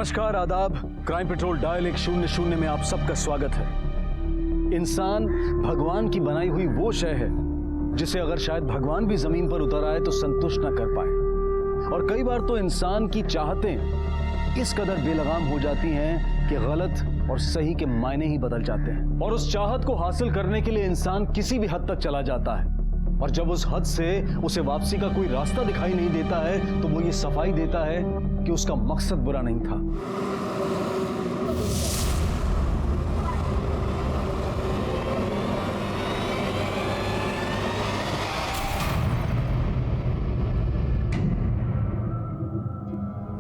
नमस्कार, आदाब। Crime petrol dial 100 में आप सबका स्वागत है। इंसान भगवान की बनाई हुई वो शय है जिसे अगर शायद भगवान भी जमीन पर उतर आए तो संतुष्ट न कर पाए। और कई बार तो इंसान की चाहतें इस कदर बेलगाम हो जाती हैं कि गलत और सही के मायने ही बदल जाते हैं। और उस चाहत को हासिल करने के लिए इंसान किसी भी हद तक चला जाता है, और जब उस हद से उसे वापसी का कोई रास्ता दिखाई नहीं देता है तो वो ये सफाई देता है कि उसका मकसद बुरा नहीं था।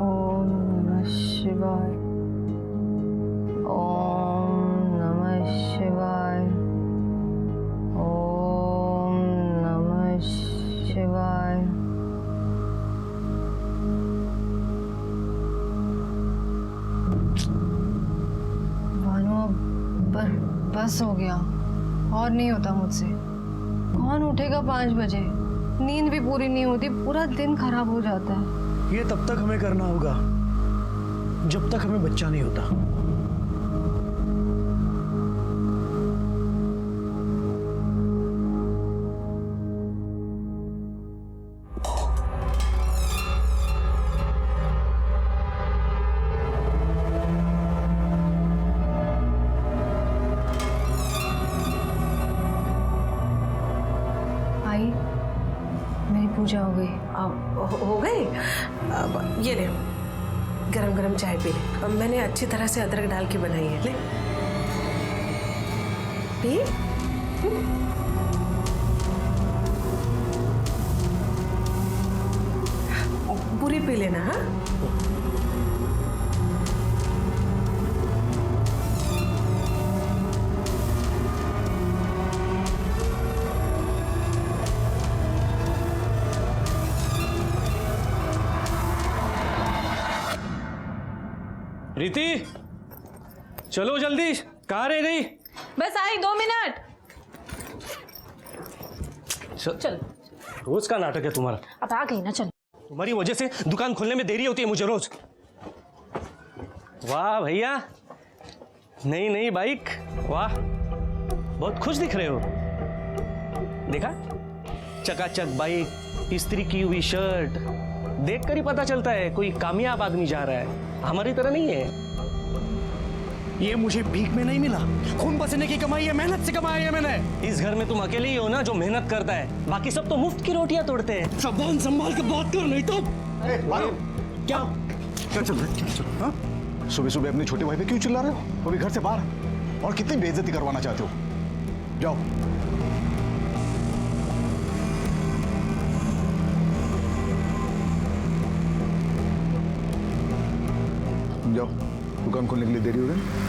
ओम नमः शिवाय, ओम नमः शिवाय, ओम नमः शिवाय। भानु, अब बस हो गया, और नहीं होता मुझसे। कौन उठेगा 5 बजे? नींद भी पूरी नहीं होती, पूरा दिन खराब हो जाता है। ये तब तक हमें करना होगा जब तक हमें बच्चा नहीं होता। आई, मेरी पूजा हो गई। हो गई। अब ये ले, गरम गरम चाय पी ले। अब मैंने अच्छी तरह से अदरक डाल के बनाई है, ले पी। पूरी पी लेना। हाँ, रीति, चलो जल्दी, कहाँ रह गई? बस आई 2 मिनट। चल। रोज का नाटक है तुम्हारा। अब आ गई ना, चल। तुम्हारी वजह से दुकान खोलने में देरी होती है मुझे रोज। वाह भैया, नई नई बाइक, वाह, बहुत खुश दिख रहे हो। देखा, चकाचक बाइक, इस्त्री की हुई शर्ट, देखकर ही पता चलता है कोई कामयाब आदमी जा रहा है, हमारी तरह नहीं है। ये मुझे भीख में नहीं मिला, खून पसीने की कमाई है, मेहनत से कमाई है मैंने। इस घर में तुम अकेले ही हो ना जो मेहनत करता है, बाकी सब तो मुफ्त की रोटियां तोड़ते हैं। जबान संभाल के बात कर, नहीं तो क्या क्या चल रहा है? क्या चल रहा है? हाँ? सुबह सुबह अपने छोटे भाई पे क्यों चिल्ला रहे हो? अभी घर से बाहर, और कितनी बेइज्जती करवाना चाहते हो? जाओ। जाओ, दुकान खोलने के लिए देरी हो रही है।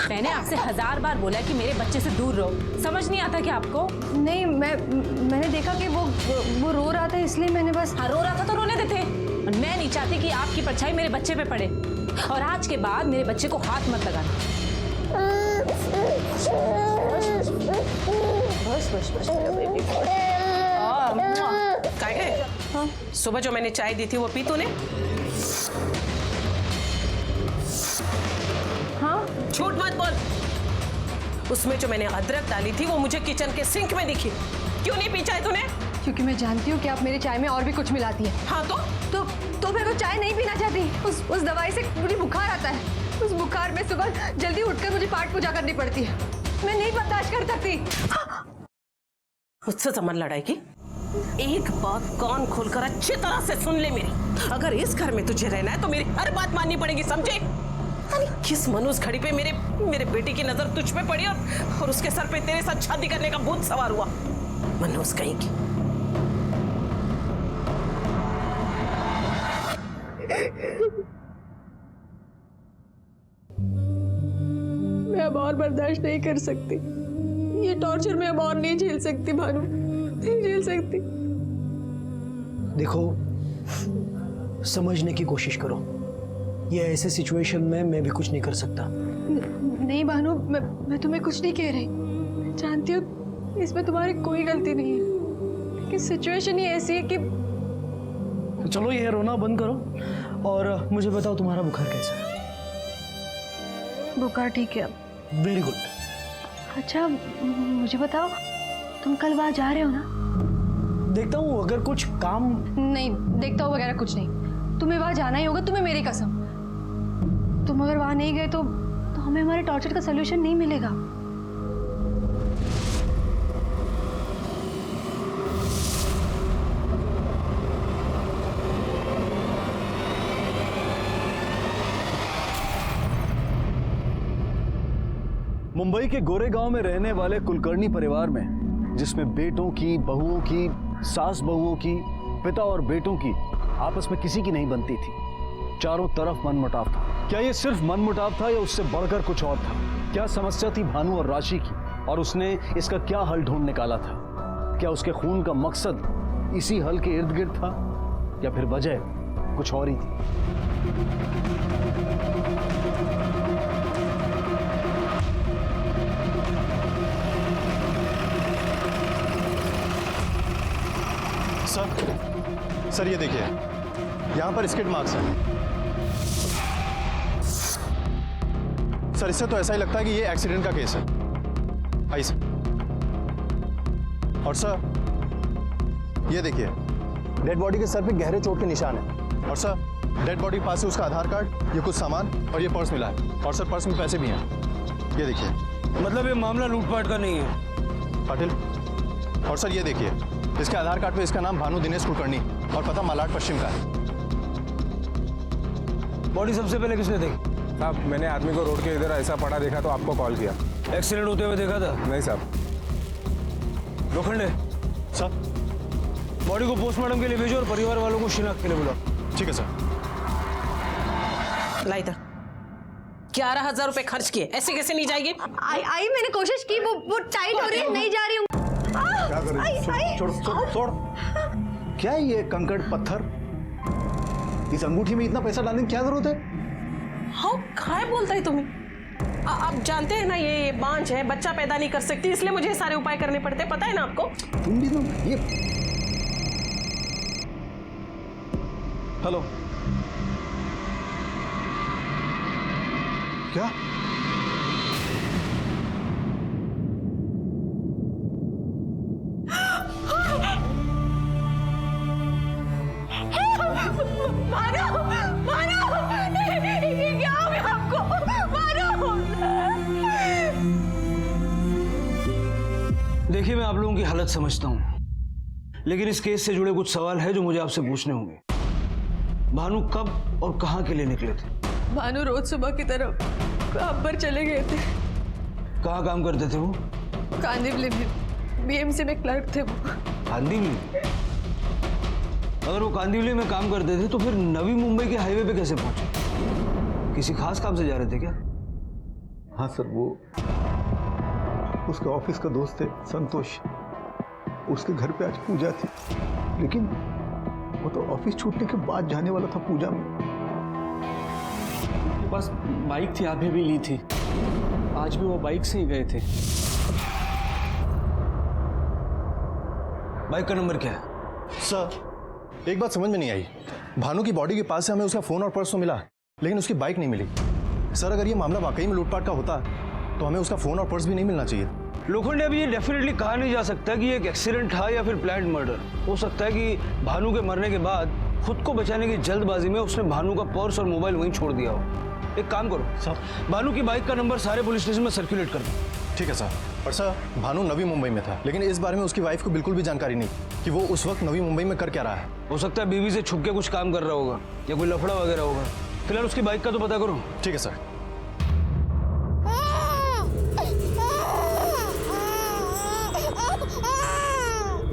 मैंने आपसे 1000 बार बोला कि मेरे बच्चे से दूर रहो, समझ नहीं आता क्या आपको? नहीं, मैंने देखा कि वो रो रहा था, इसलिए मैंने बस। हाँ, रो रहा था तो रोने देते। और मैं नहीं चाहती कि आपकी परछाई मेरे बच्चे पे पड़े, और आज के बाद मेरे बच्चे को हाथ मत लगाना। बस बस बस मेरा बेबी बॉय। काय गए? हाँ, सुबह जो मैंने चाय दी थी वो पी तूने? हाँ, झूठ मत बोल। उसमें जो मैंने अदरक डाली थी वो मुझे किचन के सिंक में दिखी। क्यों नहीं पी चाय तूने? क्योंकि मैं जानती हूँ कि आप मेरी चाय में और भी कुछ मिलाती है। हाँ तो मैं वो चाय नहीं पीना चाहती। उस दवाई से मुझे बुखार आता है। उस बुखार में सुबह जल्दी उठकर मुझे पाठ पूजा करनी पड़ती है। मैं नहीं बर्दाश्त कर सकती। मुझसे समझ लड़ाई की? एक बात कान खोलकर अच्छी तरह से सुन ले मेरी। अगर इस घर में तुझे रहना है तो मेरी हर बात माननी पड़ेगी, समझे? किस मनुष्य घड़ी पे मेरे बेटे की नजर तुझ पे पड़ी और उसके सर पे तेरे साथ शादी करने का भूत सवार हुआ। मनुष्य कहीं की। मैं अब और बर्दाश्त नहीं कर सकती। ये टॉर्चर मैं अब और नहीं झेल सकती भानु, नहीं झेल सकती। देखो, समझने की कोशिश करो। ये ऐसे सिचुएशन में मैं भी कुछ नहीं कर सकता। नहीं भानु, मैं तुम्हें कुछ नहीं कह रही। मैं जानती हूँ इसमें तुम्हारी कोई गलती नहीं है, कि सिचुएशन ही ऐसी है कि तो चलो ये रोना बंद करो और मुझे बताओ तुम्हारा बुखार कैसा है? बुखार ठीक है। Very good. अच्छा मुझे बताओ, तुम कल वहाँ जा रहे हो ना? देखता हूँ अगर कुछ काम। नहीं, देखता हो वगैरह कुछ नहीं, तुम्हें वहाँ जाना ही होगा, तुम्हें मेरी कसम। तुम अगर वहाँ नहीं गए तो हमें हमारे टॉर्चर का सलूशन नहीं मिलेगा। मुंबई के गोरेगांव में रहने वाले कुलकर्णी परिवार में, जिसमें बेटों की, बहुओं की, सास बहुओं की, पिता और बेटों की आपस में किसी की नहीं बनती थी। चारों तरफ मनमुटाव था। क्या ये सिर्फ मनमुटाव था या उससे बढ़कर कुछ और था? क्या समस्या थी भानु और राशि की, और उसने इसका क्या हल ढूंढ निकाला था? क्या उसके खून का मकसद इसी हल के इर्द गिर्द था, या फिर वजह कुछ और ही थी? सर ये देखिए, यहाँ पर स्किड मार्क्स हैं। सर इससे तो ऐसा ही लगता है कि ये एक्सीडेंट का केस है। आइए सर। और सर ये देखिए, डेड बॉडी के सर पे गहरे चोट के निशान है। और सर डेड बॉडी के पास से उसका आधार कार्ड, ये कुछ सामान और ये पर्स मिला है। और सर पर्स में पैसे भी हैं, ये देखिए। मतलब ये मामला लूटपाट का नहीं है पाटिल। और सर ये देखिए, इसके आधार कार्ड पे इसका नाम भानु दिनेश कुलकर्णी और पता मालाड पश्चिम का है। बॉडी सबसे पहले किसने देखी? साहब मैंने आदमी को रोड के इधर ऐसा पड़ा देखा तो आपको कॉल किया। एक्सीडेंट होते हुए देखा था? नहीं साहब। लोखंडे, सर बॉडी को पोस्टमार्टम के लिए भेजो और परिवार वालों को शिनाख्त के लिए बुलाओ। ठीक है सर। ला इधर। 11,000 रुपए खर्च किए, ऐसे कैसे नहीं जाएगी? आई मैंने कोशिश की, वो टाइट हो रही है, नहीं जा रही हूँ। क्या कर रही है? छोड़ छोड़ छोड़। क्या है ये कंकड़ पत्थर? इस अंगूठी में इतना पैसा डालने की क्या जरूरत है? हाँ काय बोलता है तुम्हें? आप जानते हैं ना ये बांझ है, बच्चा पैदा नहीं कर सकती, इसलिए मुझे सारे उपाय करने पड़ते हैं, पता है ना आपको? तुम भी तो ये। हेलो, क्या? देखिए मैं आप लोगों की हालत समझता हूं, लेकिन इस केस से जुड़े कुछ सवाल है जो मुझे आपसे पूछने होंगे। भानु कब और कहां के लिए निकले थे? भानु रोज सुबह की तरफ काम पर चले गए थे। कहां काम करते थे वो? कांदिवली में बीएमसी में क्लर्क थे वो। कांदिवली? अगर वो कांदिवली में काम करते थे तो फिर नवी मुंबई के हाईवे पे कैसे पहुंचे? किसी खास काम से जा रहे थे क्या? हाँ सर, वो उसके ऑफिस का दोस्त है संतोष, उसके घर पे आज पूजा थी, लेकिन वो तो ऑफिस छूटने के बाद जाने वाला था पूजा में। बस बाइक थी, आपने भी ली थी, आज भी वो बाइक से ही गए थे। बाइक का नंबर क्या है? सर एक बात समझ में नहीं आई, भानु की बॉडी के पास से हमें उसका फोन और पर्स तो मिला, लेकिन उसकी बाइक नहीं मिली। सर अगर ये मामला वाकई में लूटपाट का होता तो हमें उसका फोन और पर्स भी नहीं मिलना चाहिए। लोखंडे, अभी ये डेफिनेटली कहा नहीं जा सकता कि ये एक एक्सीडेंट था या फिर प्लान्ड मर्डर। हो सकता है कि भानु के मरने के बाद खुद को बचाने की जल्दबाजी में उसने भानु का पर्स और मोबाइल वहीं छोड़ दिया हो। एक काम करो सर, भानु की बाइक का नंबर सारे पुलिस स्टेशन में सर्कुलेट कर दो। ठीक है सर। और सर भानु नवी मुंबई में था, लेकिन इस बारे में उसकी वाइफ को बिल्कुल भी जानकारी नहीं कि वो उस वक्त नवी मुंबई में कर क्या रहा है। हो सकता है बीवी से छुप के कुछ काम कर रहा होगा या कोई लफड़ा वगैरह होगा। फिलहाल उसकी बाइक का तो पता करो। ठीक है सर।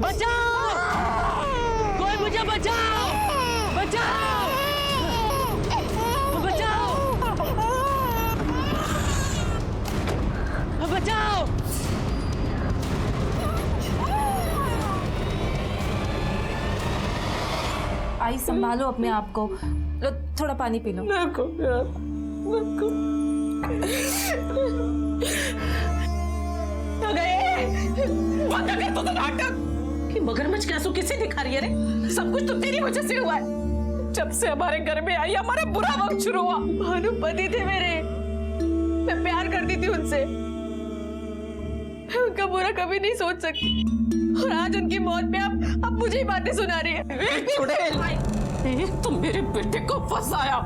बचाओ! कोई मुझे बचाओ! बचाओ! बचाओ! बचाओ! आई समझ संभालो अपने आप को। लो थोड़ा पानी पी लो। नको यार, नको। आ गए। बंद कर तो नाटक कि मगरमच्छ के आंसू किसे दिखा रही है रे? सब कुछ तो तेरी वजह से हुआ है। जब से हमारे घर में आई हमारा बुरा वक्त शुरू हुआ। भानु पति थे मेरे, मैं प्यार करती थी उनसे, मैं उनका बुरा कभी नहीं सोच सकती। और आज उनकी मौत पे आप मुझे ही बातें सुना रही है। तुम मेरे बेटे को फंसाया,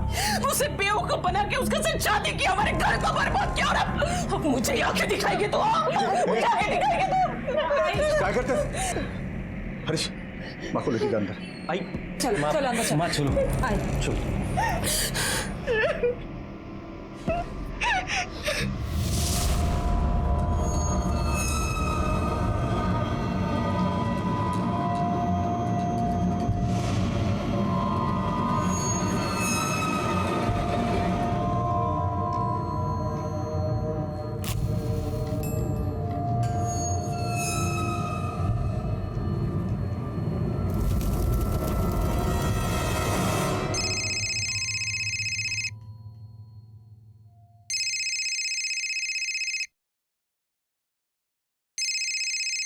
उसे बेवकूफ बना के उसके साथ शादी की, हमारे घर को बर्बाद किया। और अब मुझे आंखें दिखाएगी तो मुझे आंखें दिखाएगी तो क्या करते हरीश, माँ को लेके जा अंदर। आई चलो चलो अंदर चलो। माँ चलो आए। चलो।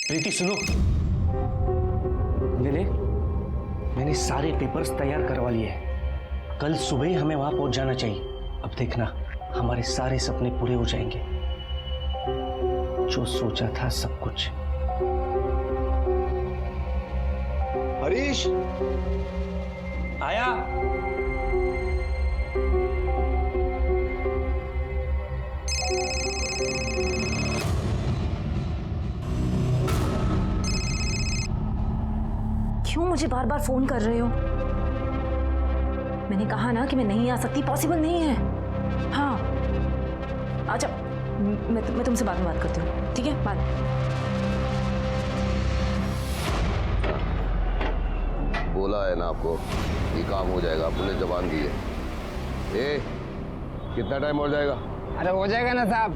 प्रीति सुनो, ले मैंने सारे पेपर्स तैयार करवा लिए हैं। कल सुबह ही हमें वहां पहुंच जाना चाहिए। अब देखना हमारे सारे सपने पूरे हो जाएंगे। जो सोचा था सब कुछ। हरीश आया। क्यों मुझे बार बार फोन कर रहे हो? मैंने कहा ना कि मैं नहीं आ सकती, पॉसिबल नहीं है। हाँ अच्छा, मैं तुमसे बाद में बात करती हूँ, ठीक है? बाद में। बोला है ना आपको, ये काम हो जाएगा, आपने जबान दी है। ए, कितना टाइम हो जाएगा? अरे हो जाएगा ना साहब,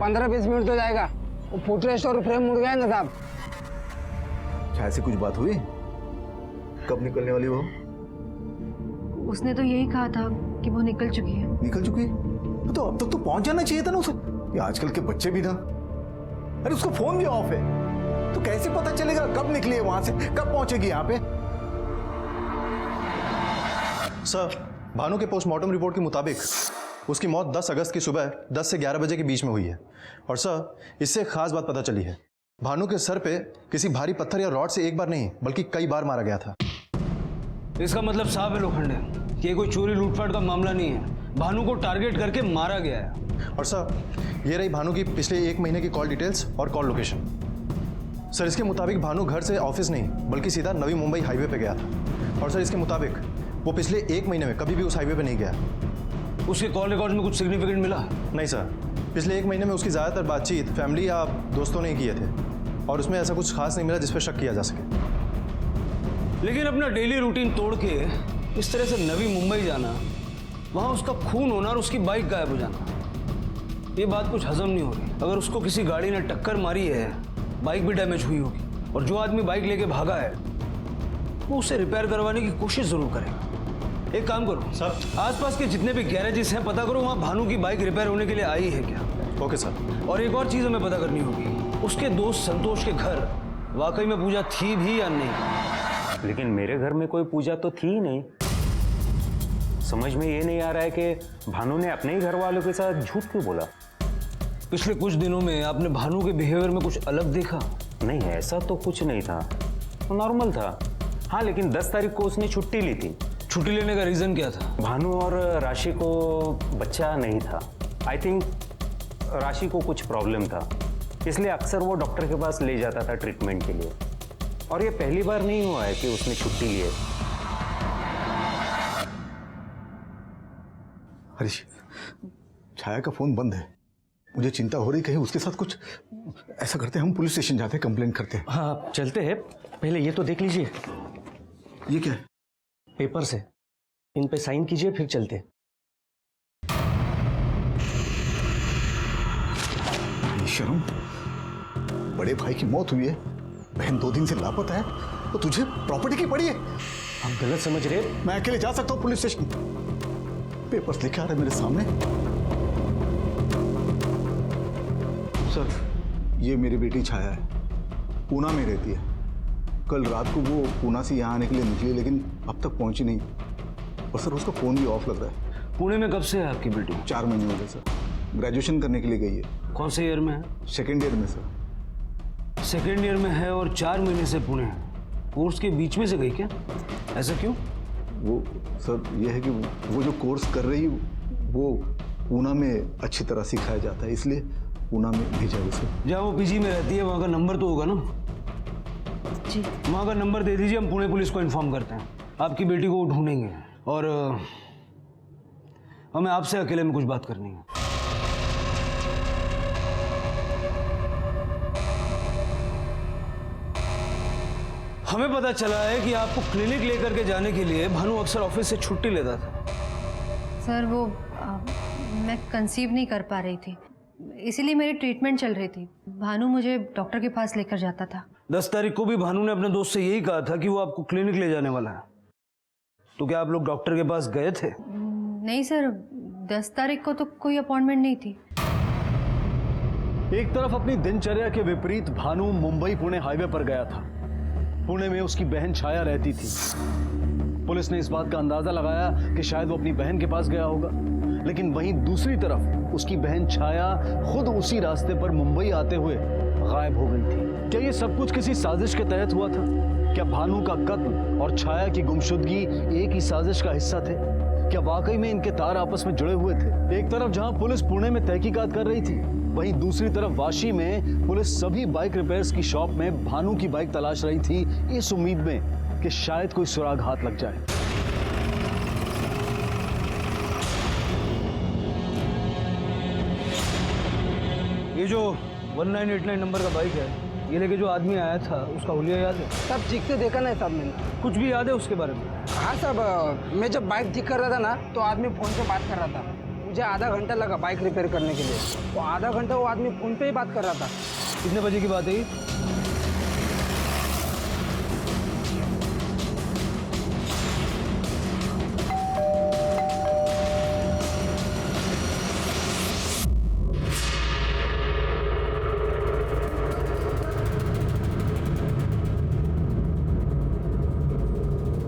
15-20 मिनट तो जाएगा। वो फुटरेस्ट और फ्रेम मुड़ गया ना साहब। क्या ऐसी कुछ बात हुई? कब निकलने वाली वो? उसने तो यही कहा था कि वो निकल चुकी है। निकल चुकी? तो अब तक तो पहुंच जाना चाहिए था ना उसे। ये आजकल के बच्चे भी ना, अरे उसका फोन भी ऑफ है, तो कैसे पता चलेगा कब निकली है वहां से, कब पहुंचेगी यहाँ पे? सर, भानु के पोस्टमार्टम रिपोर्ट के मुताबिक उसकी मौत 10 अगस्त की सुबह 10 से 11 बजे के बीच में हुई है। और सर, इससे खास बात पता चली है, भानु के सर पे किसी भारी पत्थर या रॉड से एक बार नहीं बल्कि कई बार मारा गया था। इसका मतलब साफ है लोखंडे कि ये कोई चोरी लूटपाट का मामला नहीं है, भानु को टारगेट करके मारा गया है। और सर, ये रही भानु की पिछले 1 महीने की कॉल डिटेल्स और कॉल लोकेशन। सर, इसके मुताबिक भानु घर से ऑफिस नहीं बल्कि सीधा नवी मुंबई हाईवे पे गया था। और सर, इसके मुताबिक वो पिछले 1 महीने में कभी भी उस हाईवे पे नहीं गया। उसके कॉल रिकॉर्ड में कुछ सिग्निफिकेंट मिला? नहीं सर, पिछले 1 महीने में उसकी ज़्यादातर बातचीत फैमिली या दोस्तों ने किए थे और उसमें ऐसा कुछ खास नहीं मिला जिस पर शक किया जा सके। लेकिन अपना डेली रूटीन तोड़ के इस तरह से नवी मुंबई जाना, वहां उसका खून होना और उसकी बाइक गायब हो जाना, ये बात कुछ हजम नहीं हो रही। अगर उसको किसी गाड़ी ने टक्कर मारी है, बाइक भी डैमेज हुई होगी, और जो आदमी बाइक लेके भागा है वो उसे रिपेयर करवाने की कोशिश जरूर करेगा। एक काम करो सर, आसपास के जितने भी गैरेजेस हैं पता करो वहां भानु की बाइक रिपेयर होने के लिए आई है क्या। Okay sir. और एक और चीज हमें पता करनी होगी, उसके दोस्त संतोष के घर वाकई में पूजा थी भी या नहीं। लेकिन मेरे घर में कोई पूजा तो थी ही नहीं। समझ में ये नहीं आ रहा है कि भानु ने अपने ही घर वालों के साथ झूठ क्यों बोला। पिछले कुछ दिनों में आपने भानु के बिहेवियर में कुछ अलग देखा? नहीं, ऐसा तो कुछ नहीं था, नॉर्मल था। हाँ, लेकिन 10 तारीख को उसने छुट्टी ली थी। छुट्टी लेने का रीजन क्या था? भानु और राशि को बच्चा नहीं था। आई थिंक राशि को कुछ प्रॉब्लम था, इसलिए अक्सर वो डॉक्टर के पास ले जाता था ट्रीटमेंट के लिए। और ये पहली बार नहीं हुआ है कि उसने छुट्टी ली है। हरीश, छाया का फोन बंद है, मुझे चिंता हो रही कहीं उसके साथ कुछ। ऐसा करते हैं, हम पुलिस स्टेशन जाते हैं, कंप्लेंट करते हैं। हाँ चलते हैं, पहले ये तो देख लीजिए। ये क्या है? पेपर्स है, इन पे साइन कीजिए फिर चलते हैं। शर्म, बड़े भाई की मौत हुई है, बहन 2 दिन से लापता है, तो तुझे प्रॉपर्टी की पड़ी है। आप गलत समझ रहे हैं। मैं अकेले जा सकता हूँ पुलिस स्टेशन? पेपर्स लिखे आ रहे मेरे सामने। सर, ये मेरी बेटी छाया है, पूना में रहती है। कल रात को वो पूना से यहाँ आने के लिए निकली, लेकिन अब तक पहुंची नहीं। और सर, उसका फ़ोन भी ऑफ लग रहा है। पुणे में कब से है आपकी बेटी? 4 महीने हो गए सर। ग्रेजुएशन करने के लिए गई है। कौन से ईयर में है? 2nd ईयर में सर। 2nd ईयर में है और 4 महीने से पुणे है। कोर्स के बीच में से गई क्या? ऐसा क्यों? वो सर, ये है कि वो जो कोर्स कर रही वो पूना में अच्छी तरह सिखाया जाता है, इसलिए पूना में भेजा उसे। जहाँ वो पीजी में रहती है वहाँ का नंबर तो होगा ना? जी। वहाँ का नंबर दे दीजिए, हम पुणे पुलिस को इन्फॉर्म करते हैं। आपकी बेटी को ढूंढेंगे और हमें आपसे अकेले में कुछ बात करनी है। हमें पता चला है कि आपको क्लिनिक लेकर के जाने के लिए भानु अक्सर ऑफिस से छुट्टी लेता था। सर वो मैं कंसीव नहीं कर पा रही थी, इसीलिए मेरी ट्रीटमेंट चल रही थी। भानु मुझे डॉक्टर के पास लेकर जाता था। 10 तारीख को भी भानु ने अपने दोस्त से यही कहा था कि वो आपको क्लिनिक ले जाने वाला है। तो क्या आप लोग डॉक्टर के पास गए थे? नहीं सर, 10 तारीख को तो कोई अपॉइंटमेंट नहीं थी। एक तरफ अपनी दिनचर्या के विपरीत भानु मुंबई पुणे हाईवे पर गया था। पुणे में उसकी बहन छाया रहती थी। पुलिस ने इस बात का अंदाजा लगाया कि शायद वो अपनी बहन के पास गया होगा, लेकिन वहीं दूसरी तरफ उसकी बहन छाया खुद उसी रास्ते पर मुंबई आते हुए गायब हो गई थी। क्या ये सब कुछ किसी साजिश के तहत हुआ था? क्या भानु का कत्ल और छाया की गुमशुदगी एक ही साजिश का हिस्सा थे? क्या वाकई में इनके तार आपस में जुड़े हुए थे? एक तरफ जहां पुलिस पुणे में तहकीकात कर रही थी, वहीं दूसरी तरफ वाशी में पुलिस सभी बाइक रिपेयर्स की शॉप में भानु की बाइक तलाश रही थी, इस उम्मीद में कि शायद कोई सुराग हाथ लग जाए। ये जो 1989 नंबर का बाइक है, ये लेके जो आदमी आया था, उसका हुलिया याद है? सब ठीक से देखा नहीं साहब मैंने। कुछ भी याद है उसके बारे में? हाँ साहब, मैं जब बाइक ठीक कर रहा था ना, तो आदमी फ़ोन पे बात कर रहा था। मुझे आधा घंटा लगा बाइक रिपेयर करने के लिए। वो आधा घंटा वो आदमी फ़ोन पे ही बात कर रहा था। कितने बजे की बात है ये?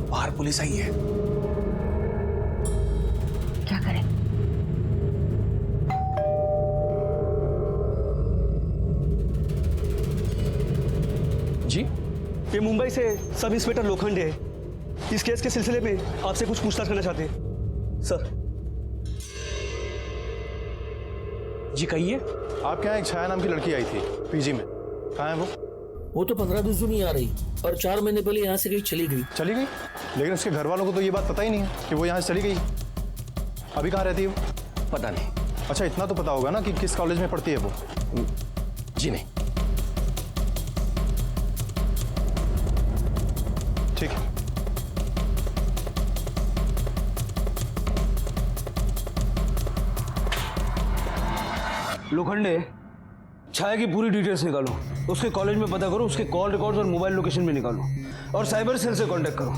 बाहर पुलिस आई है। क्या करें? जी, ये मुंबई से सब इंस्पेक्टर लोखंडे है। इस केस के सिलसिले में आपसे कुछ पूछताछ करना चाहते हैं सर। जी कहिए। आपके यहाँ एक छाया नाम की लड़की आई थी पीजी में, कहाँ है वो? वो तो 15-20 दिन नहीं आ रही और 4 महीने पहले यहाँ से कहीं चली गई। चली गई? लेकिन उसके घर वालों को तो ये बात पता ही नहीं है कि वो यहाँ से चली गई। अभी कहाँ रहती है वो? पता नहीं। अच्छा, इतना तो पता होगा ना कि किस कॉलेज में पढ़ती है वो? जी नहीं। ठीक है। लोखंडे, छाया की पूरी डिटेल्स निकालो, उसके कॉलेज में पता करो, उसके कॉल रिकॉर्ड्स और मोबाइल लोकेशन भी निकालो और साइबर सेल से कांटेक्ट करो।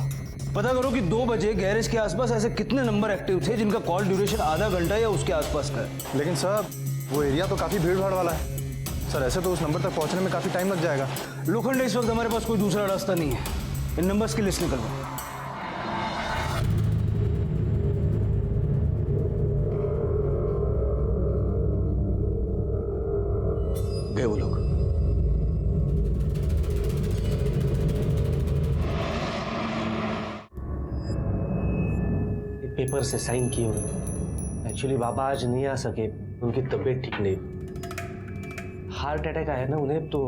पता करो कि 2 बजे गैरेज के आसपास ऐसे कितने नंबर एक्टिव थे जिनका कॉल ड्यूरेशन आधा घंटा या उसके आसपास का है। लेकिन सर, वो एरिया तो काफ़ी भीड़ भाड़ वाला है सर। ऐसे तो उस नंबर तक पहुँचने में काफ़ी टाइम लग जाएगा। लोखंडे, इस वक्त हमारे पास कोई दूसरा रास्ता नहीं है। इन नंबर्स की लिस्ट निकलवाओ। गए वो लोग। पेपर से साइन किए हुए। एक्चुअली बाबा आज नहीं आ सके, उनकी तबीयत ठीक नहीं। हार्ट अटैक आया ना उन्हें, तो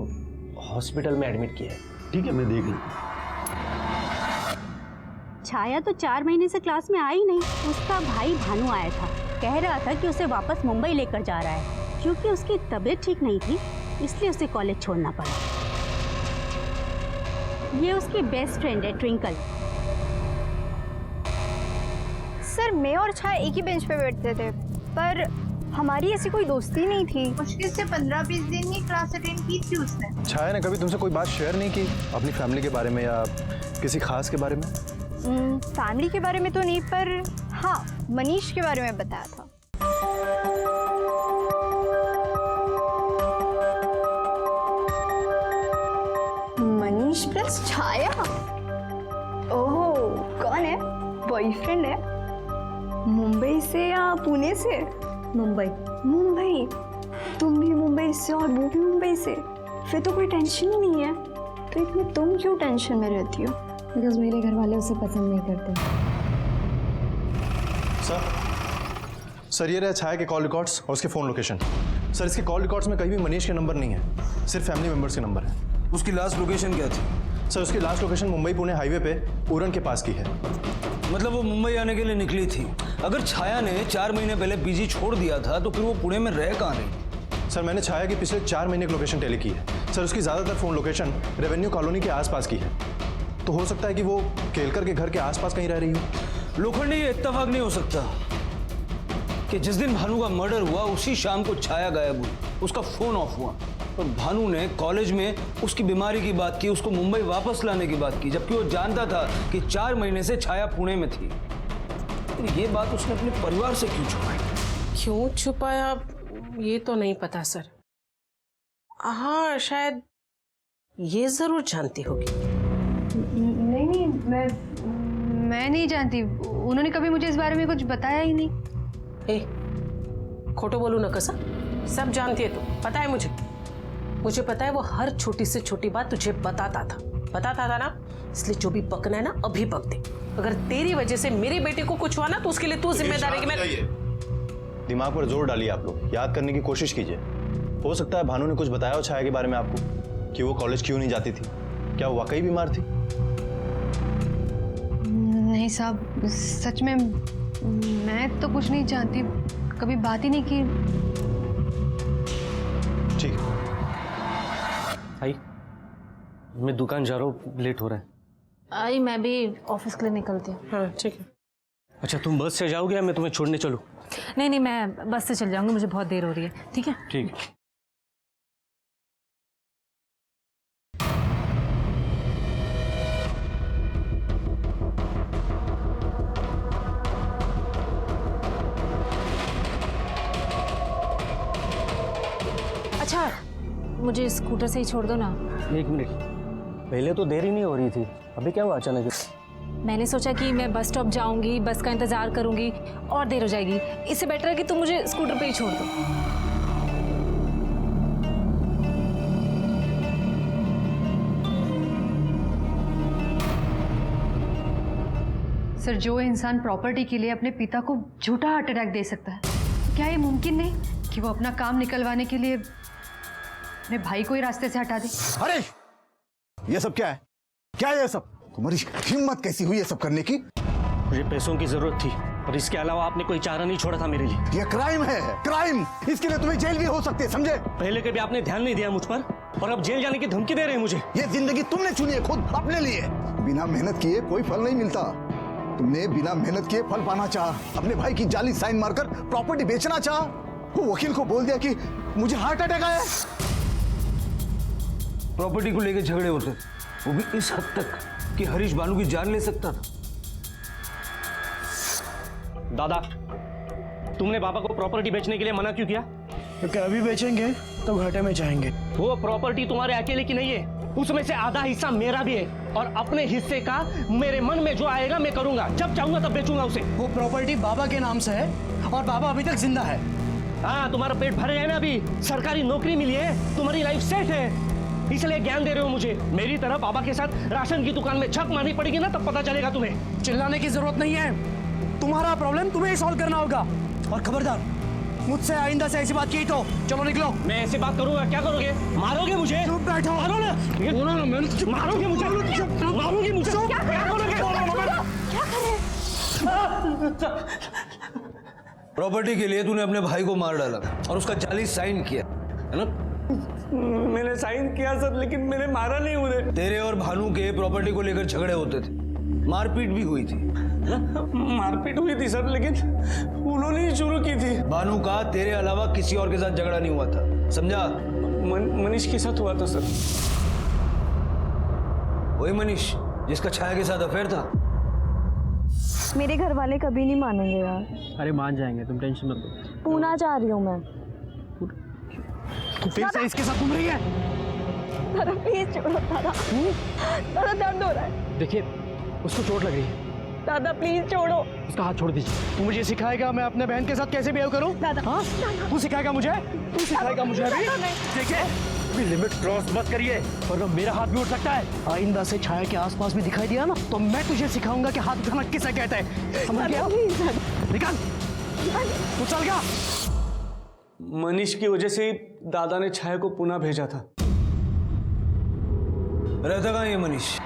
हॉस्पिटल में एडमिट किया है। ठीक है, मैं देख लूँ। छाया तो 4 महीने से क्लास में आई नहीं। उसका भाई भानु आया था, कह रहा था कि उसे वापस मुंबई लेकर जा रहा है। क्योंकि उसकी तबीयत ठीक नहीं थी, इसलिए उसे कॉलेज छोड़ना पड़ा। ये उसकी बेस्ट फ्रेंड है ट्विंकल। सर, मैं और छाया एक ही बेंच पे बैठते थे, पर हमारी ऐसी कोई दोस्ती नहीं थी। मुश्किल से 15-20 दिन ही क्लास अटेंड की थी उसने। छाया ने कभी तुमसे कोई बात शेयर नहीं की अपनी फैमिली के बारे में या किसी खास के बारे में? फैमिली के बारे में तो नहीं, पर हाँ मनीष के बारे में बताया था। मनीष प्लस छाया? ओह, कौन है? बॉयफ्रेंड है? मुंबई से या पुणे से? मुंबई। मुंबई? तुम भी मुंबई से और वो भी मुंबई से? फिर तो कोई टेंशन ही नहीं है। तो इतनी तुम क्यों टेंशन में रहती हो? बिकॉज मेरे घर वाले उसे पसंद नहीं करते। सर ये रहा छाया के कॉल रिकॉर्ड्स और उसके फ़ोन लोकेशन। सर इसके कॉल रिकॉर्ड्स में कहीं भी मनीष के नंबर नहीं है, सिर्फ फैमिली मेंबर्स के नंबर है। उसकी लास्ट लोकेशन क्या थी? सर उसकी last location Mumbai Pune highway पे उरण के पास की है। मतलब वो मुंबई आने के लिए निकली थी। अगर छाया ने 4 महीने पहले पीजी छोड़ दिया था तो फिर वो पुणे में रह कहाँ रही? सर मैंने छाया की पिछले 4 महीने की लोकेशन टेली की है। सर उसकी ज़्यादातर फ़ोन लोकेशन रेवेन्यू कॉलोनी के आसपास की है, तो हो सकता है कि वो केलकर के घर के आसपास कहीं रह रही हो। लोखंडे, ये इत्तेफाक नहीं हो सकता कि जिस दिन भानु का मर्डर हुआ उसी शाम को छाया गायब हुई, उसका फोन ऑफ हुआ और भानु ने कॉलेज में उसकी बीमारी की बात की, उसको मुंबई वापस लाने की बात की, जबकि वो जानता था कि 4 महीने से छाया पुणे में थी। तो ये बात उसने अपने परिवार से क्यों छुपाई? क्यों छुपाया ये तो नहीं पता सर। हाँ शायद ये जरूर जानती होगी। नहीं, मैं नहीं जानती। उन्होंने कभी मुझे इस बारे में कुछ बताया ही नहीं। ए, खोटो बोलू ना कसा, सब जानती है तू, पता है मुझे पता है वो हर छोटी से छोटी बात तुझे बताता था ना, इसलिए जो भी बकना है ना अभी बक दे। अगर तेरी वजह से मेरी बेटे को कुछ हुआ ना तो उसके लिए तू जिम्मेदार है। कि मैं दिमाग पर जोर डालिए आप लोग, याद करने की कोशिश कीजिए। हो सकता है भानु ने कुछ बताया हो छाया के बारे में आपको, कि वो कॉलेज क्यों नहीं जाती थी, क्या वो वाकई बीमार थी? नहीं साहब, सच में मैं तो कुछ नहीं जानती, कभी बात ही नहीं की। ठीक है आई, मैं दुकान जा रहा हूँ, लेट हो रहा है। आई मैं भी ऑफिस के लिए निकलती हूँ। हाँ ठीक है। अच्छा तुम बस से जाओगे या मैं तुम्हें छोड़ने चलूँ? नहीं मैं बस से चल जाऊंगी, मुझे बहुत देर हो रही है। ठीक है ठीक है। अच्छा मुझे स्कूटर से ही छोड़ दो ना। 1 मिनट, पहले तो देरी नहीं हो रही थी, अभी क्या हुआ अचानक? मैंने सोचा कि मैं बस स्टॉप जाऊंगी, बस का इंतजार करूंगी और देर हो जाएगी, इससे बेटर है कि तुम मुझे स्कूटर पे ही छोड़ दो। सर, जो इंसान प्रॉपर्टी के लिए अपने पिता को झूठा हार्ट अटैक दे सकता है, क्या ये मुमकिन नहीं कि वो अपना काम निकलवाने के लिए अपने भाई को ही रास्ते से हटा दे? अरे ये सब क्या है? क्या है ये सब? तुम्हारी हिम्मत कैसी हुई ये सब करने की? मुझे पैसों की जरूरत थी और इसके अलावा आपने कोई चारा नहीं छोड़ा था मेरे लिए। ये क्राइम है, क्राइम। इसके लिए तुम्हें जेल भी हो सकती है, समझे? पहले कभी आपने ध्यान नहीं दिया मुझ पर और अब जेल जाने की धमकी दे रहे हैं मुझे। ये जिंदगी तुमने चुनी है खुद अपने लिए। बिना मेहनत किए कोई फल नहीं मिलता। तुमने बिना मेहनत किए फल पाना चाहा, अपने भाई की जाली साइन मारकर प्रॉपर्टी बेचना चाहा। वो वकील को बोल दिया कि मुझे हार्ट अटैक आया। प्रॉपर्टी को लेकर झगड़े होते, वो भी इस हद तक कि हरीश भानु की जान ले सकता था। दादा, तुमने पापा को प्रॉपर्टी बेचने के लिए मना क्यों किया? क्योंकि अभी बेचेंगे तो घाटे में जाएंगे। वो प्रॉपर्टी तुम्हारे अकेले की नहीं है, उसमें से आधा हिस्सा मेरा भी है और अपने हिस्से का मेरे मन में जो आएगा मैं करूंगा, जब चाहूंगा तब बेचूंगा उसे। वो प्रॉपर्टी बाबा के नाम से है और बाबा अभी तक जिंदा है। हाँ, तुम्हारा पेट भरे है ना, अभी सरकारी नौकरी मिली है, तुम्हारी लाइफ सेट है, इसलिए ज्ञान दे रहे हो मुझे। मेरी तरह बाबा के साथ राशन की दुकान में छक मारनी पड़ेगी ना, तब पता चलेगा तुम्हें। चिल्लाने की जरूरत नहीं है, तुम्हारा प्रॉब्लम तुम्हें ही सॉल्व करना होगा। और खबरदार, मुझसे आइंदा से ऐसी बात की तो चलो निकलो। मैं ऐसी बात करूंगा, क्या करोगे? मारोगे मुझे? चुप बैठो। मारो ना, मारोगे मुझे? मारोगे मुझे? क्या करोगे? प्रॉपर्टी के लिए तूने अपने भाई को मार डाला और उसका जाली साइन किया, है ना? मैंने साइन किया सर, लेकिन मैंने मारा नहीं उन्हें। तेरे और भानु के प्रॉपर्टी को लेकर झगड़े होते थे, मारपीट भी हुई थी। मारपीट हुई थी सर, लेकिन उन्होंने ही शुरू की थी। भानु का तेरे अलावा किसी और के साथ झगड़ा नहीं हुआ था, समझा? मनीष के साथ हुआ था सर। वही मनीष जिसका छाया के साथ अफेयर था। मेरे घर वाले कभी नहीं मानेंगे यार। अरे मान जाएंगे, तुम टेंशन मत लो। पूना जा रही हूँ मैं। तू फिर से इसके साथ घूम रही है? दादा प्लीज छोड़ो दादा। दादा दर्द हो रहा है। देखिए उसको चोट लग रही है। दादा प्लीज छोड़ो। उसका हाथ छोड़ दीजिए। तू मुझे सिखाएगा मैं अपने बहन के साथ कैसे बिहेव करूं? दादा हाँ? तू सिखाएगा मुझे? तू सिखाएगा मुझे अभी? देखिए अभी लिमिट क्रॉस मत करिए वरना मेरा हाथ भी उठ सकता है। आइंदा से छाया के आसपास भी दिखाई दिया ना तो मैं तुझे सिखाऊंगा कि हाथ उठाना किसे कहते हैं। समझ गया? निकाल तू चल गया। मनीष की वजह से दादा ने छाया को पुणे भेजा था। रहता कहाँ ये मनीष?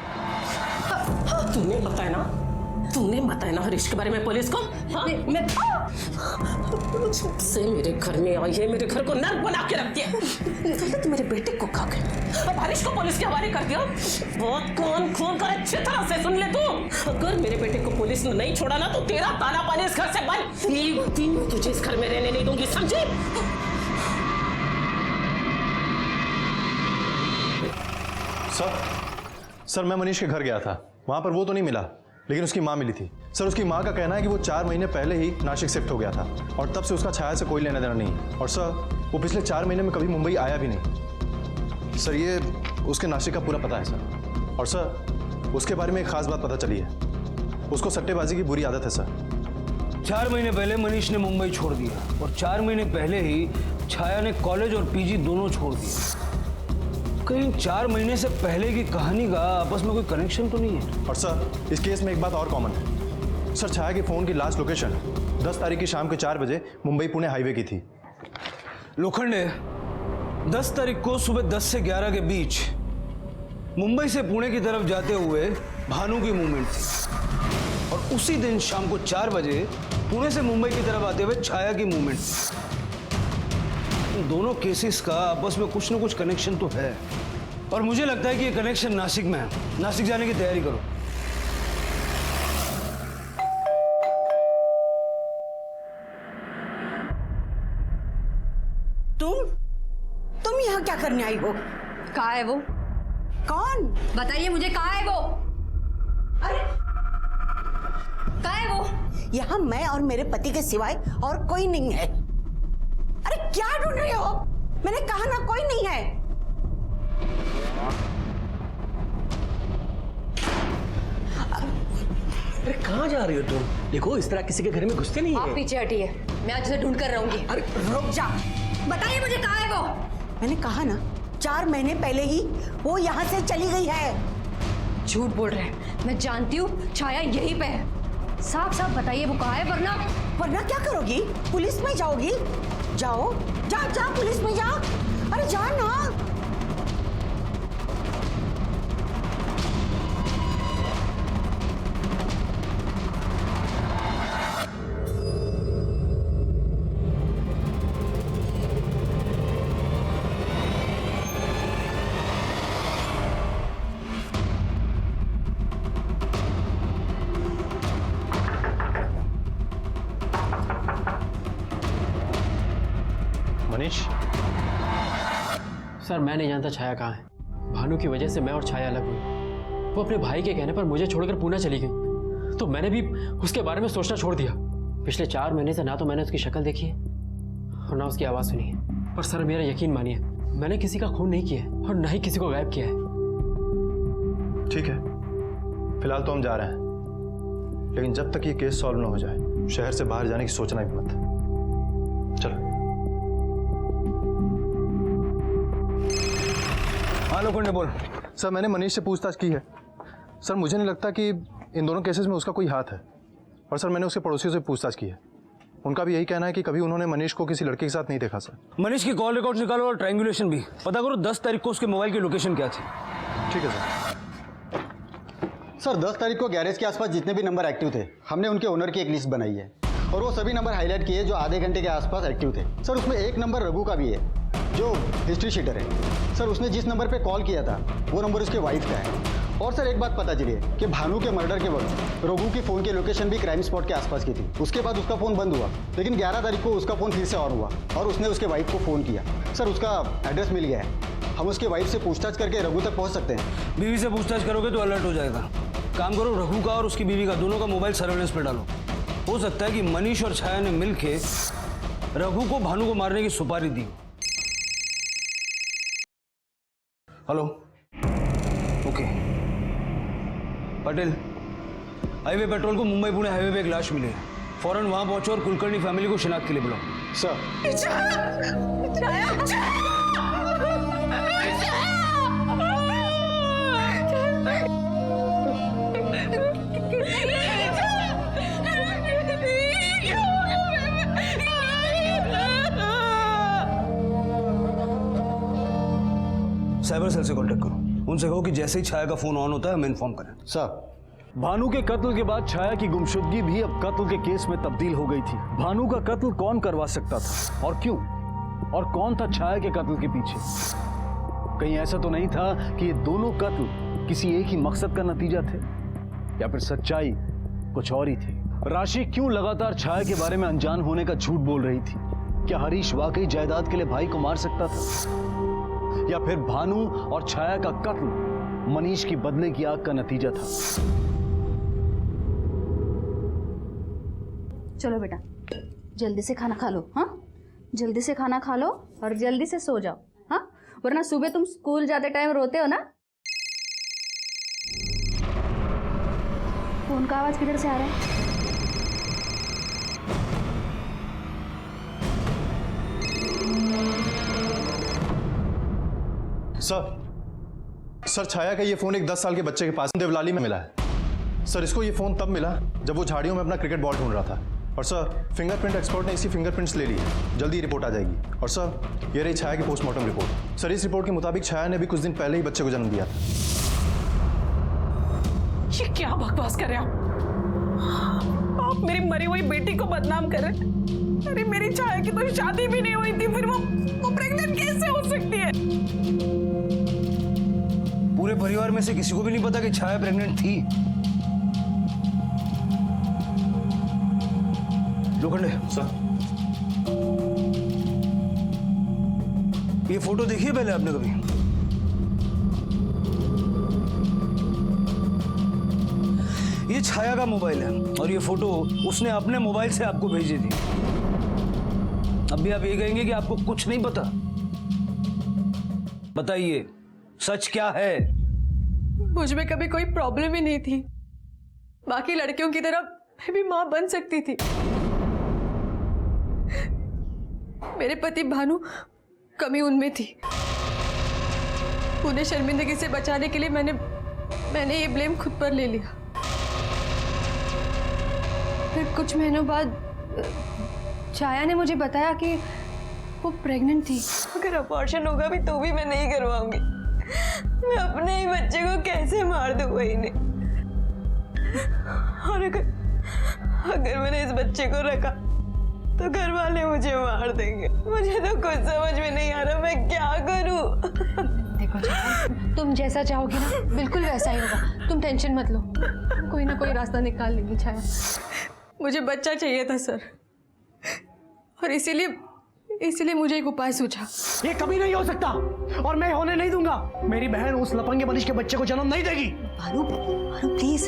तूने बताया ना हरीश के बारे में पुलिस को? हाँ? से मेरे घर में आई है, मेरे घर को नर्क बना के रख दिया। तो मेरे बेटे को खा गए, अब हरीश को पुलिस के हवाले कर दिया। बहुत कान खोल कर अच्छी तरह से सुन ले तू। अगर मेरे बेटे को पुलिस ने नहीं छोड़ा ना तो तेरा ताना पानी इस घर से बंद। एक दिन तुझे इस घर में रहने नहीं दूंगी, समझे? सर मैं मनीष के घर गया था, वहां पर वो तो नहीं मिला लेकिन उसकी माँ मिली थी। सर उसकी माँ का कहना है कि वो 4 महीने पहले ही नासिक शिफ्ट हो गया था और तब से उसका छाया से कोई लेना देना नहीं। और सर वो पिछले 4 महीने में कभी मुंबई आया भी नहीं। सर ये उसके नासिक का पूरा पता है सर। और सर उसके बारे में एक खास बात पता चली है, उसको सट्टेबाजी की बुरी आदत है सर। 4 महीने पहले मनीष ने मुंबई छोड़ दिया और 4 महीने पहले ही छाया ने कॉलेज और पीजी दोनों छोड़ दिया। कहीं 4 महीने से पहले की कहानी का आपस में कोई कनेक्शन तो नहीं है? और सर इस केस में एक बात और कॉमन है सर, छाया के फोन की लास्ट लोकेशन 10 तारीख की शाम के 4 बजे मुंबई पुणे हाईवे की थी। लोखंडे 10 तारीख को सुबह 10 से 11 के बीच मुंबई से पुणे की तरफ जाते हुए भानु की मूवमेंट थी और उसी दिन शाम को 4 बजे पुणे से मुंबई की तरफ आते हुए छाया की मूवमेंट थी। दोनों केसेस का आपस में कुछ न कुछ कनेक्शन तो है और मुझे लगता है कि ये कनेक्शन नासिक में है। नासिक जाने की तैयारी करो। तुम यहाँ क्या करने आई हो? कहाँ है वो? कौन? बताइए मुझे, कहाँ है वो? अरे कहाँ है वो? यहाँ मैं और मेरे पति के सिवाय और कोई नहीं है। अरे क्या ढूंढ रहे हो? मैंने कहा ना कोई नहीं है। अरे कहाँ जा रही हो तुम? देखो इस तरह किसी के घर में घुसते नहीं आप है। पीछे हटिए, मैं आज उसे ढूंढ कर रहूंगी। अरे रुक जा। बताइए मुझे, कहाँ है वो? मैंने कहा ना 4 महीने पहले ही वो यहाँ से चली गई है। झूठ बोल रहे हैं, मैं जानती हूँ छाया यहीं पे है। साफ साफ बताइए वो कहाँ है, वरना क्या करोगी? पुलिस में जाओगी? जाओ जा पुलिस में जा। अरे जा ना। मनीष सर मैं नहीं जानता छाया कहाँ है। भानु की वजह से मैं और छाया अलग हुई। वो अपने भाई के कहने पर मुझे छोड़कर पुणे चली गई तो मैंने भी उसके बारे में सोचना छोड़ दिया। पिछले 4 महीने से ना तो मैंने उसकी शक्ल देखी है और ना उसकी आवाज़ सुनी है। पर सर मेरा यकीन मानिए, मैंने किसी का खून नहीं किया है और ना ही किसी को गायब किया है। ठीक है, फिलहाल तो हम जा रहे हैं लेकिन जब तक ये केस सॉल्व ना हो जाए शहर से बाहर जाने की सोचना भी मत। चलो। हाँ लोखंडे बोल। सर मैंने मनीष से पूछताछ की है। सर मुझे नहीं लगता कि इन दोनों केसेस में उसका कोई हाथ है। और सर मैंने उसके पड़ोसियों से पूछताछ की है, उनका भी यही कहना है कि कभी उन्होंने मनीष को किसी लड़के के साथ नहीं देखा। सर मनीष की कॉल रिकॉर्ड निकालो और ट्रायंगुलेशन भी पता करो 10 तारीख को उसके मोबाइल की लोकेशन क्या थी। ठीक है सर। सर 10 तारीख को गैरेज के आसपास जितने भी नंबर एक्टिव थे हमने उनके ओनर की एक लिस्ट बनाई है और वो सभी नंबर हाईलाइट किए जो आधे घंटे के आसपास एक्टिव थे। सर उसमें एक नंबर रघु का भी है जो हिस्ट्री शीटर है। सर उसने जिस नंबर पे कॉल किया था वो नंबर उसके वाइफ का है। और सर एक बात पता चली है कि भानु के मर्डर के वक्त रघु की फ़ोन की लोकेशन भी क्राइम स्पॉट के आसपास की थी। उसके बाद उसका फ़ोन बंद हुआ लेकिन 11 तारीख को उसका फ़ोन फिर से ऑन हुआ और उसने उसके वाइफ को फ़ोन किया। सर उसका एड्रेस मिल गया है, हम उसके वाइफ से पूछताछ करके रघु तक पहुँच सकते हैं। बीवी से पूछताछ करोगे तो अलर्ट हो जाएगा। काम करो, रघु का और उसकी बीवी का दोनों का मोबाइल सर्वेलेंस पे डालो। हो सकता है कि मनीष और छाया ने मिलके रघु को भानु को मारने की सुपारी दी। Hello, okay. Patel, highway patrol को मुंबई पुणे हाईवे पे एक लाश मिली है। फौरन वहां पहुंचो और कुलकर्णी फैमिली को शिनाख्त के लिए बुलाओ। सर। साइबर सेल से कांटेक्ट करो, उनसे कहो कि जैसे ही छाया का फोन ऑन होता है हमें इन्फॉर्म करें। सर, भानु के कत्ल के बाद छाया की गुमशुदगी भी अब कत्ल के केस में तब्दील हो गई थी। भानु का कत्ल कौन करवा सकता था और क्यों, और कौन था छाया के कत्ल के पीछे? कहीं ऐसा तो नहीं था कि ये दोनों कत्ल किसी एक ही मकसद का नतीजा थे, या फिर सच्चाई कुछ और ही थी? राशि क्यों लगातार छाया के बारे में अनजान होने का झूठ बोल रही थी? क्या हरीश वाकई जायदाद के लिए भाई को मार सकता था, या फिर भानु और छाया का कत्ल मनीष की बदले की आग का नतीजा था? चलो बेटा, जल्दी से खाना खा लो। हाँ, जल्दी से खाना खा लो और जल्दी से सो जाओ। हाँ, वरना सुबह तुम स्कूल जाते टाइम रोते हो ना। फोन का आवाज किधर से आ रहा है? सर, छाया का ये फोन एक 10 साल के बच्चे के पास देवलाली में मिला है। सर, इसको ये फोन तब मिला जब वो झाड़ियों में अपना क्रिकेट बॉल ढूंढ रहा था। और सर, फिंगरप्रिंट एक्सपर्ट ने इसकी फिंगरप्रिंट्स ले ली है। जल्दी रिपोर्ट आ जाएगी। और सर, ये रही छाया की पोस्टमार्टम रिपोर्ट। सर, इस रिपोर्ट के मुताबिक छाया ने भी कुछ दिन पहले ही बच्चे को जन्म दिया था। ये क्या बकवास कर रहे हो आप? मेरी मरी हुई बेटी को बदनाम कर रहे हैं। अरे मेरी छाया की तो शादी भी नहीं हुई थी, फिर वो प्रेग्नेंट कैसे हो सकती है? पूरे परिवार में से किसी को भी नहीं पता कि छाया प्रेग्नेंट थी। लोखंडे सर, ये फोटो देखिए पहले आपने कभी? ये छाया का मोबाइल है और ये फोटो उसने अपने मोबाइल से आपको भेजी थी। अब भी आप ये कहेंगे कि आपको कुछ नहीं पता? बताइए, सच क्या है? मुझ में कभी कोई प्रॉब्लम ही नहीं थी। बाकी लड़कियों की तरह मैं भी मां बन सकती थी। मेरे पति भानु कमी उनमें थी। उन्हें शर्मिंदगी से बचाने के लिए मैंने ये ब्लेम खुद पर ले लिया। फिर कुछ महीनों बाद छाया ने मुझे बताया कि वो प्रेग्नेंट थी। अगर अबॉर्शन होगा भी तो भी मैं नहीं करवाऊंगी। मैं अपने ही बच्चे को कैसे मार दूं वही ने। और अगर मैंने इस बच्चे को रखा तो घर वाले मुझे मार देंगे। मुझे तो कुछ समझ में नहीं आ रहा, मैं क्या करूं? देखो छाया, तुम जैसा चाहोगी ना बिल्कुल वैसा ही होगा। तुम टेंशन मत लो, कोई ना कोई रास्ता निकाल लेंगे छाया। मुझे बच्चा चाहिए था सर, और इसीलिए मुझे एक उपाय सूझा। ये कभी नहीं हो सकता और मैं होने नहीं दूंगा। मेरी बहन उस लफंगे मनीष के बच्चे को जन्म नहीं देगी। भानु, भानु प्लीज,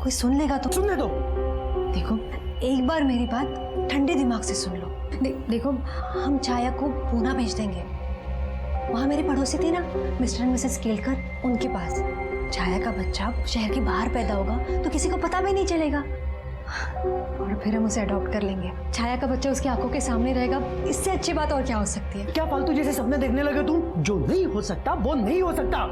कोई सुन लेगा तो? सुनने दो। देखो, एक बार मेरी बात ठंडे दिमाग से सुन लो। देखो, हम छाया को पूना भेज देंगे। वहाँ मेरे पड़ोसी थे ना, मिस्टर एंड मिसेस केलकर, उनके पास। छाया का बच्चा शहर के बाहर पैदा होगा तो किसी को पता भी नहीं चलेगा, और फिर हम उसे अडॉप्ट कर लेंगे। छाया का बच्चा उसकी आंखों के सामने रहेगा। इससे अच्छी बात और क्या हो सकती है? क्या फालतू जैसे सपने देखने लगे तुम? जो नहीं हो सकता वो नहीं हो सकता।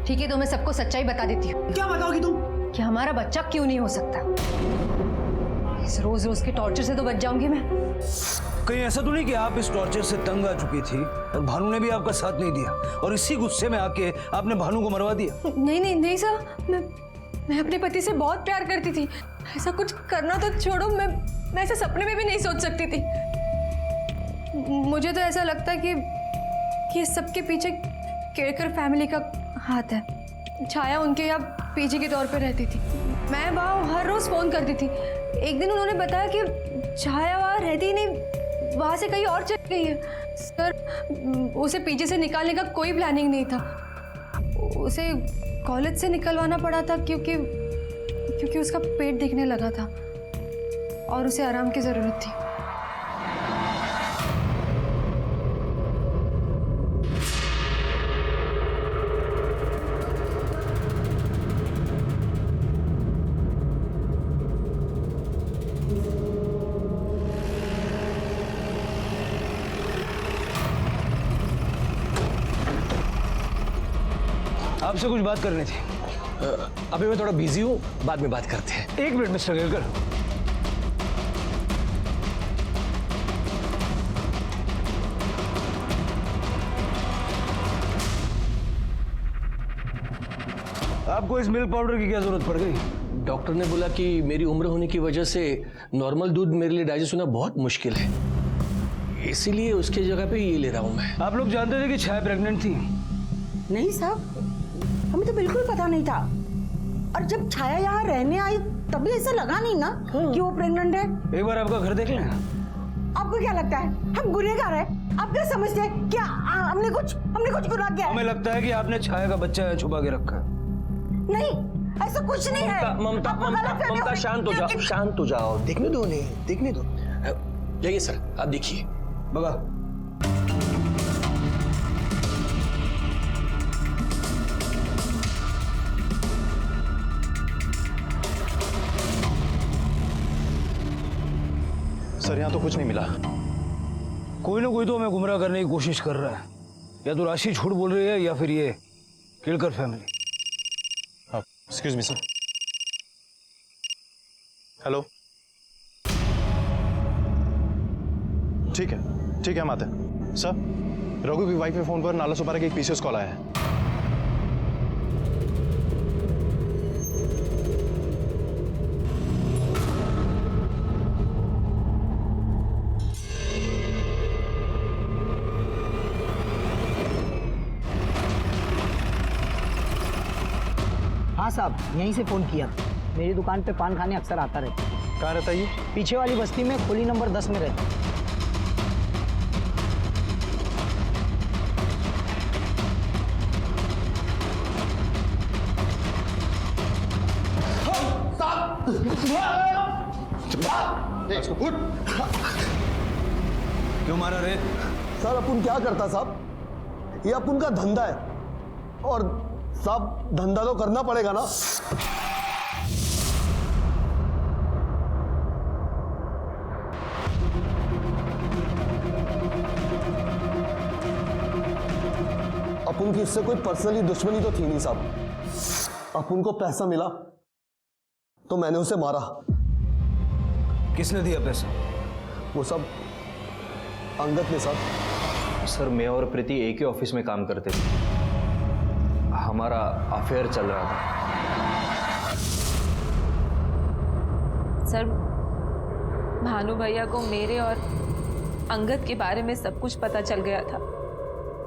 ठीक है, तो मैं सबको सच्चाई बता देती हूँ। क्या बताओगी तुम? कि हमारा बच्चा क्यों नहीं हो सकता। इस रोज रोज के टॉर्चर से तो बच जाऊंगी मैं। कहीं ऐसा तो नहीं कि आप इस टॉर्चर से तंग आ चुकी थी और भानु ने भी आपका साथ नहीं दिया और इसी गुस्से में आके आपने भानु को मरवा दिया? नहीं सर, मैं अपने पति से बहुत प्यार करती थी। ऐसा कुछ करना तो छोड़ो, मैं ऐसे सपने में भी नहीं सोच सकती थी। मुझे तो ऐसा लगता है कि इस सबके पीछे केरकर फैमिली का हाथ है। छाया उनके यहाँ पीजी के तौर पे रहती थी। मैं वहाँ हर रोज फोन करती थी। एक दिन उन्होंने बताया कि छाया वहाँ रहती ही नहीं, वहाँ से कहीं और चली गई है। सर, उसे पीजी से निकालने का कोई प्लानिंग नहीं था। उसे कॉलेज से निकलवाना पड़ा था क्योंकि उसका पेट दिखने लगा था और उसे आराम की ज़रूरत थी। आपसे कुछ बात करनी थी। अभी मैं थोड़ा बिजी हूँ, बाद में बात करते हैं। 1 मिनट मिस्टर गेलकर। आपको इस मिल्क पाउडर की क्या जरूरत पड़ गई? डॉक्टर ने बोला कि मेरी उम्र होने की वजह से नॉर्मल दूध मेरे लिए डाइजेस्ट होना बहुत मुश्किल है, इसीलिए उसके जगह पे ये ले रहा हूँ मैं। आप लोग जानते थे कि छाया प्रेग्नेंट थी? नहीं साहब, हमें तो बिल्कुल पता नहीं था। और जब छाया यहाँ रहने आई तभी ऐसा लगा नहीं ना कि वो प्रेग्नेंट है। एक बार आपका घर देख लें। आपको क्या लगता है हम गुनहगार हैं? आप क्या समझते हैं? क्या हमने कुछ गुनाह किया है? हमें लगता है कि आपने छाया का बच्चा छुपा के रखा है। नहीं, ऐसा कुछ नहीं है। ममता शांत हो जाओ, शांत हो जाओ। देखने दो उन्हें, देखने दो। जाइए सर, आप देखिए। बगा सर यहाँ तो कुछ नहीं मिला। कोई ना कोई तो हमें गुमराह करने की कोशिश कर रहा है। या तो राशि झूठ बोल रही है या फिर ये Kelkar family. Excuse me sir. Hello. ठीक है हम आते हैं। सर, रघु की वाइफ के फोन पर नाला सुपारा की एक पीसीएस कॉल आया है। हाँ साहब, यहीं से फ़ोन किया। मेरी दुकान पे पान खाने अक्सर आता रहता है। कहाँ रहता है ये? पीछे वाली बस्ती में, खोली नंबर 10 में रहता है। क्यों मारा रे? सर अपन क्या करता साहब, ये अपन का धंधा है और साहब धंधा तो करना पड़ेगा ना। अपन की इससे कोई पर्सनली दुश्मनी तो थी नहीं साहब। अपन को पैसा मिला तो मैंने उसे मारा। किसने दिया पैसा? वो सब अंगद ने साहब। सर, मैं और प्रीति एक ही ऑफिस में काम करते थे, हमारा अफेयर चल रहा था। सर, भानु भैया को मेरे और अंगद के बारे में सब कुछ पता चल गया था।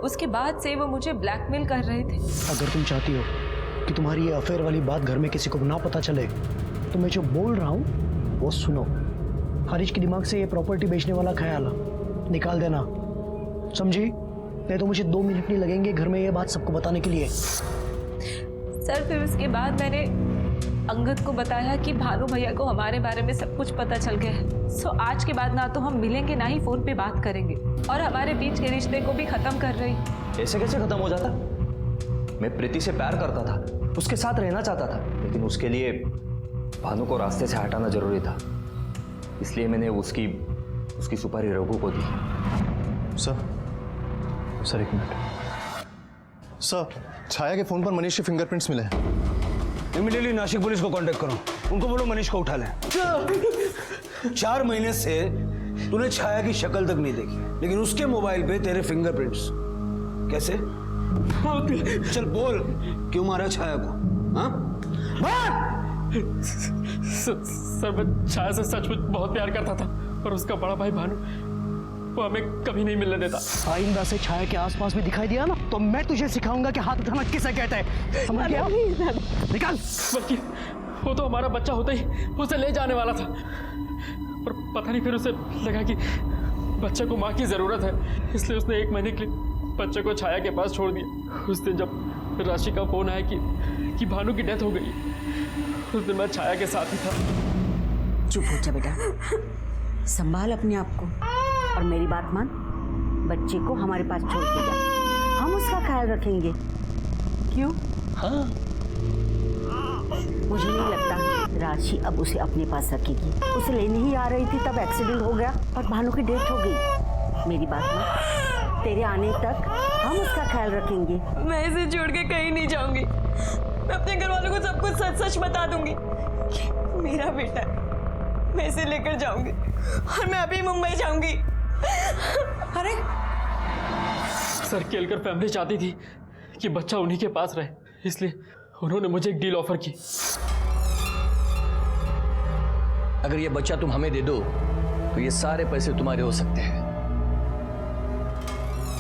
उसके बाद से वो मुझे ब्लैकमेल कर रहे थे। अगर तुम चाहती हो कि तुम्हारी ये अफेयर वाली बात घर में किसी को ना पता चले तो मैं जो बोल रहा हूँ वो सुनो। हरीश के दिमाग से ये प्रॉपर्टी बेचने वाला ख्याल निकाल देना, समझी? नहीं तो मुझे 2 मिनट नहीं लगेंगे घर में ये बात सबको बताने के लिए। सर, फिर उसके बाद मैंने अंगद को बताया कि भानु भैया को हमारे बारे में सब कुछ पता चल गया है। सो आज के बाद ना तो हम मिलेंगे ना ही फोन पे बात करेंगे, और हमारे बीच के रिश्ते को भी खत्म कर रही। ऐसे कैसे खत्म हो जाता? मैं प्रीति से प्यार करता था, उसके साथ रहना चाहता था, लेकिन उसके लिए भानु को रास्ते से हटाना जरूरी था। इसलिए मैंने उसकी सुपारी रघु को दी। Sir 1 minute. सर, छाया के फोन पर मनीष के फिंगरप्रिंट्स मिले हैं। इमीडिएटली नासिक पुलिस को कांटेक्ट करो, उनको बोलो मनीष को उठा लें। 4 महीने से तूने छाया की शक्ल तक नहीं देखी, लेकिन उसके मोबाइल पे तेरे फिंगरप्रिंट्स। कैसे? चल बोल, क्यों मारा छाया को? हाँ? सर, मैं छाया से सचमुच बहुत प्यार करता था, पर उसका बड़ा भाई भानु वो हमें कभी नहीं मिलने देता। आइंदा से छाया के आसपास भी दिखाई दिया ना तो मैं तुझे सिखाऊंगा कि हाथ उठाना किसे कहते हैं। समझ गया? निकाल। बल्कि वो तो हमारा बच्चा होता ही उसे ले जाने वाला था, पर पता नहीं फिर उसे लगा कि बच्चे को माँ की जरूरत है, इसलिए उसने 1 महीने के लिए बच्चे को छाया के पास छोड़ दिया। उस दिन जब राशि का फोन आया कि भानु की डेथ हो गई। उस दिन मैं छाया के साथ ही था। चुप हो जा बेटा, संभाल अपने आप को और मेरी बात मान। बच्चे को हमारे पास छोड़ के जा, हम उसका ख्याल रखेंगे। क्यों? हाँ। मुझे नहीं लगता राशि अब उसे अपने पास रखेगी। उसे लेने ही आ रही थी तब एक्सीडेंट हो गया और भानु की डेथ हो गई। मेरी बात मान, तेरे आने तक हम उसका ख्याल रखेंगे। मैं इसे छोड़ के कहीं नहीं जाऊंगी। मैं अपने घर वालों को सब कुछ सच सच बता दूंगी। मेरा बेटा है, मैं इसे लेकर जाऊंगी और मैं अभी मुंबई जाऊंगी। अरे सर, केलकर फैमिली चाहती थी कि बच्चा उन्हीं के पास रहे, इसलिए उन्होंने मुझे एक डील ऑफर की। अगर ये बच्चा तुम हमें दे दो तो ये सारे पैसे तुम्हारे हो सकते हैं।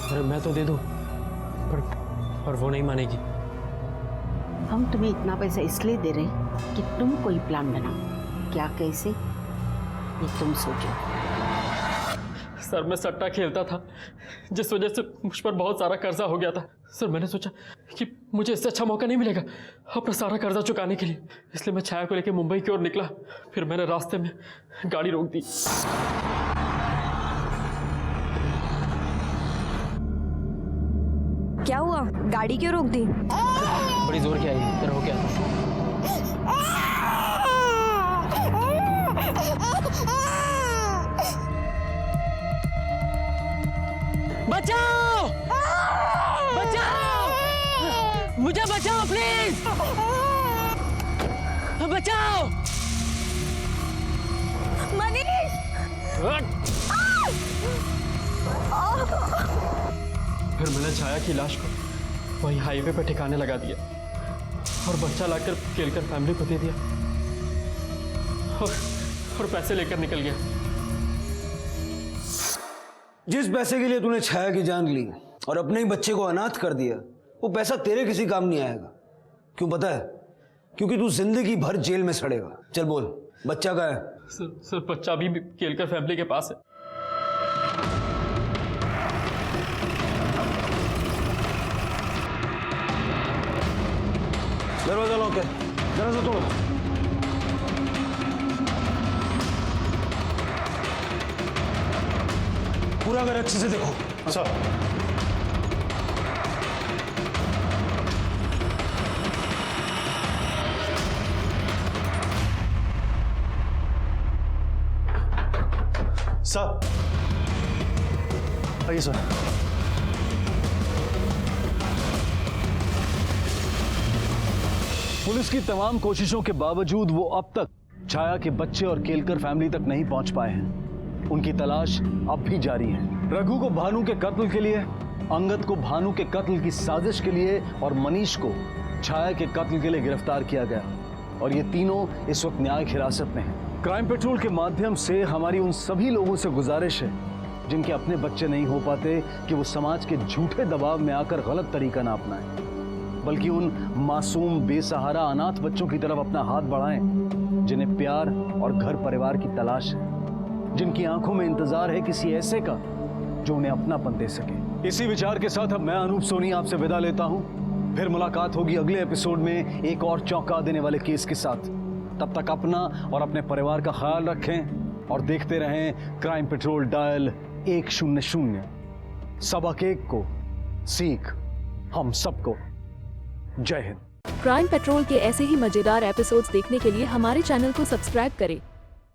अरे मैं तो दे दूं, पर वो नहीं मानेगी। हम तुम्हें इतना पैसा इसलिए दे रहे कि तुम कोई प्लान बनाओ। क्या, कैसे, ये तुम सोचो। सर, मैं सट्टा खेलता था, जिस वजह से मुझ पर बहुत सारा कर्जा हो गया था। सर, मैंने सोचा कि मुझे इससे अच्छा मौका नहीं मिलेगा अपना सारा कर्जा चुकाने के लिए, इसलिए मैं छाया को लेकर मुंबई की ओर निकला। फिर मैंने रास्ते में गाड़ी रोक दी। क्या हुआ? गाड़ी क्यों रोक दी? बड़ी जोर की आई, तेरा हो क्या था? बचाओ! बचाओ! मुझे बचाओ प्लीज! बचाओ! मनीष! फिर मैंने छाया की लाश को वही हाईवे पर ठिकाने लगा दिया और बच्चा लाकर केलकर फैमिली को दे दिया और पैसे लेकर निकल गया। जिस पैसे के लिए तूने छाया की जान ली और अपने ही बच्चे को अनाथ कर दिया, वो पैसा तेरे किसी काम नहीं आएगा। क्यों पता है? क्योंकि तू जिंदगी भर जेल में सड़ेगा। चल बोल, बच्चा कहाँ है? सर, बच्चा अभी भी केलकर फैमिली के पास है। दरवाजा लॉक है, दरवाजा तोड़ो। पूरा घर अच्छे से देखो। अच्छा। सर, आइए सर। पुलिस की तमाम कोशिशों के बावजूद वो अब तक छाया के बच्चे और केलकर फैमिली तक नहीं पहुंच पाए हैं। उनकी तलाश अब भी जारी है। रघु को भानु के कत्ल के लिए, अंगद को भानु के कत्ल की साजिश के लिए और मनीष को छाया के कत्ल के लिए गिरफ्तार किया गया और ये तीनों इस वक्त न्यायिक हिरासत में हैं। क्राइम पेट्रोल के माध्यम से हमारी उन सभी लोगों से गुजारिश है जिनके अपने बच्चे नहीं हो पाते कि वो समाज के झूठे दबाव में आकर गलत तरीका ना अपनाएं, बल्कि उन मासूम बेसहारा अनाथ बच्चों की तरफ अपना हाथ बढ़ाएं जिन्हें प्यार और घर परिवार की तलाश है, जिनकी आंखों में इंतजार है किसी ऐसे का जो उन्हें अपनापन दे सके। इसी विचार के साथ अब मैं अनूप सोनी आपसे विदा लेता हूं। फिर मुलाकात होगी अगले एपिसोड में एक और चौंका देने वाले केस के साथ। तब तक अपना और अपने परिवार का ख्याल रखें और देखते रहें क्राइम पेट्रोल डायल 100। सबक एक को सीख हम सबको। जय हिंद। क्राइम पेट्रोल के ऐसे ही मजेदार एपिसोड्स देखने के लिए हमारे चैनल को सब्सक्राइब करें